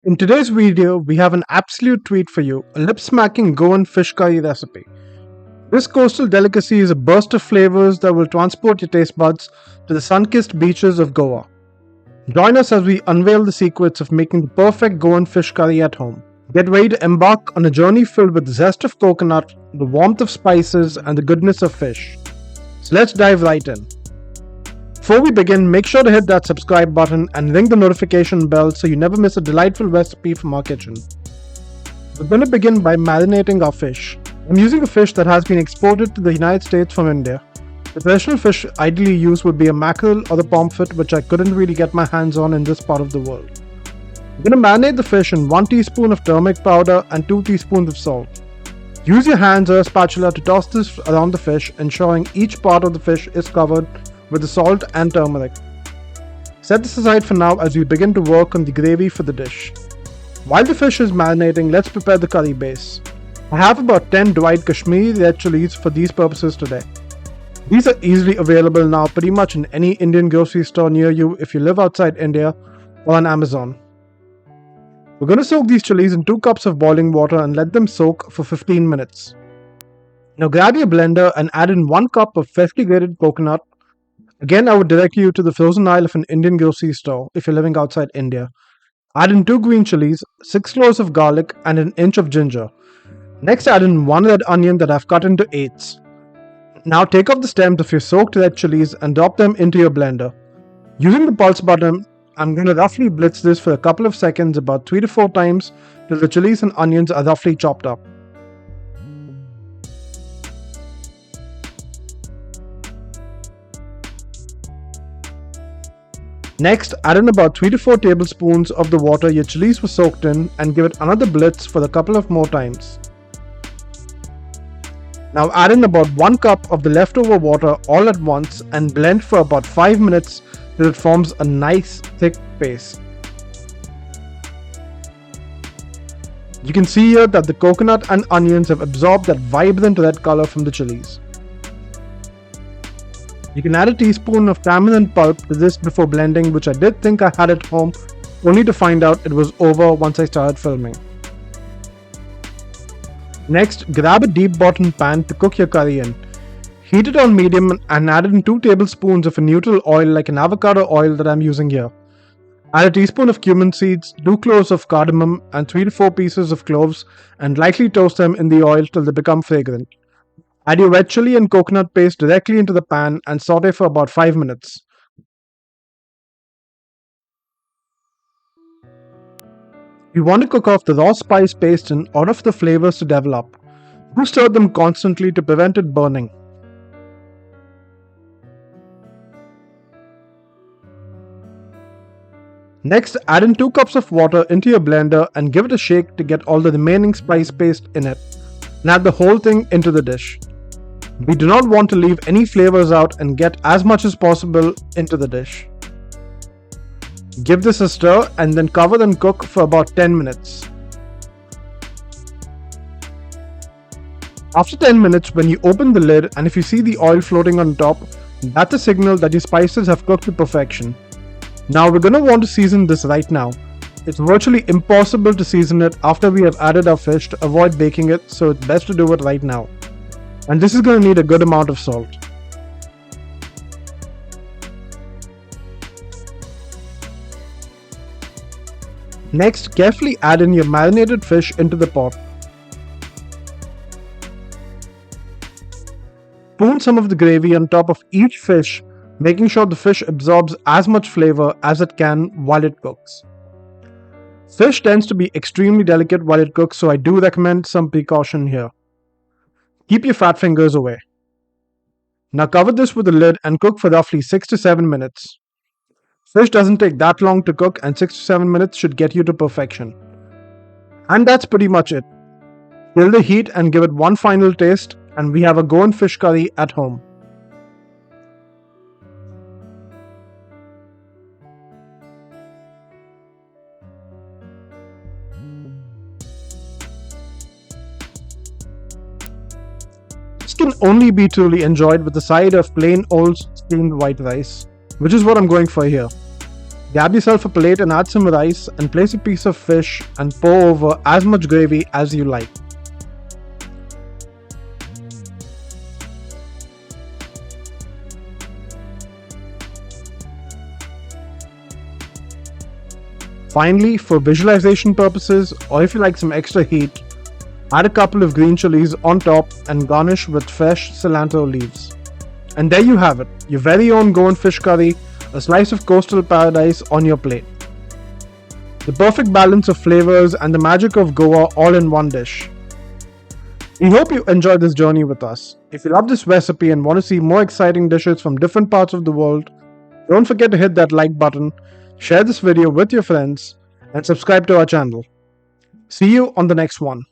In today's video, we have an absolute treat for you, a lip-smacking Goan Fish Curry recipe. This coastal delicacy is a burst of flavors that will transport your taste buds to the sun-kissed beaches of Goa. Join us as we unveil the secrets of making the perfect Goan Fish Curry at home. Get ready to embark on a journey filled with the zest of coconut, the warmth of spices, and the goodness of fish. So let's dive right in. Before we begin, make sure to hit that subscribe button and ring the notification bell so you never miss a delightful recipe from our kitchen. We're going to begin by marinating our fish. I'm using a fish that has been exported to the United States from India. The traditional fish ideally used would be a mackerel or the pomfret, which I couldn't really get my hands on in this part of the world. I'm going to marinate the fish in 1 teaspoon of turmeric powder and 2 teaspoons of salt. Use your hands or a spatula to toss this around the fish, ensuring each part of the fish is covered with the salt and turmeric. Set this aside for now as we begin to work on the gravy for the dish. While the fish is marinating, let's prepare the curry base. I have about 10 dried Kashmiri Red Chillies for these purposes today. These are easily available now pretty much in any Indian grocery store near you if you live outside India or on Amazon. We're going to soak these chilies in 2 cups of boiling water and let them soak for 15 minutes. Now grab your blender and add in 1 cup of freshly grated coconut. Again, I would direct you to the frozen aisle of an Indian grocery store if you're living outside India. Add in 2 green chilies, 6 cloves of garlic, and an inch of ginger. Next, add in 1 red onion that I've cut into eighths. Now take off the stems of your soaked red chilies and drop them into your blender. Using the pulse button, I'm going to roughly blitz this for a couple of seconds, about 3 to 4 times, till the chilies and onions are roughly chopped up. Next, add in about 3 to 4 tablespoons of the water your chilies were soaked in and give it another blitz for a couple of more times. Now add in about 1 cup of the leftover water all at once and blend for about 5 minutes till it forms a nice thick paste. You can see here that the coconut and onions have absorbed that vibrant red color from the chilies. You can add a teaspoon of tamarind pulp to this before blending, which I did think I had at home, only to find out it was over once I started filming. Next, grab a deep bottom pan to cook your curry in. Heat it on medium and add in 2 tablespoons of a neutral oil like an avocado oil that I'm using here. Add a teaspoon of cumin seeds, 2 cloves of cardamom, and 3 to 4 pieces of cloves and lightly toast them in the oil till they become fragrant. Add your red chili and coconut paste directly into the pan and saute for about 5 minutes. You want to cook off the raw spice paste in order for the flavors to develop. Do stir them constantly to prevent it burning. Next, add in 2 cups of water into your blender and give it a shake to get all the remaining spice paste in it. And add the whole thing into the dish. We do not want to leave any flavors out and get as much as possible into the dish. Give this a stir and then cover and cook for about 10 minutes. After 10 minutes, when you open the lid and if you see the oil floating on top, that's a signal that your spices have cooked to perfection. Now we're going to want to season this right now. It's virtually impossible to season it after we have added our fish to avoid baking it, so it's best to do it right now. And this is going to need a good amount of salt. Next, carefully add in your marinated fish into the pot. Spoon some of the gravy on top of each fish, making sure the fish absorbs as much flavor as it can while it cooks. Fish tends to be extremely delicate while it cooks, so I do recommend some precaution here. Keep your fat fingers away. Now cover this with a lid and cook for roughly 6 to 7 minutes. Fish doesn't take that long to cook and 6 to 7 minutes should get you to perfection. And that's pretty much it. Kill the heat and give it one final taste and we have a Goan fish curry at home. This can only be truly enjoyed with a side of plain old steamed white rice, which is what I'm going for here. Grab yourself a plate and add some rice and place a piece of fish and pour over as much gravy as you like. Finally, for visualization purposes, or if you like some extra heat, add a couple of green chilies on top and garnish with fresh cilantro leaves. And there you have it, your very own Goan Fish Curry, a slice of coastal paradise on your plate. The perfect balance of flavors and the magic of Goa all in one dish. We hope you enjoyed this journey with us. If you love this recipe and want to see more exciting dishes from different parts of the world, don't forget to hit that like button, share this video with your friends, and subscribe to our channel. See you on the next one.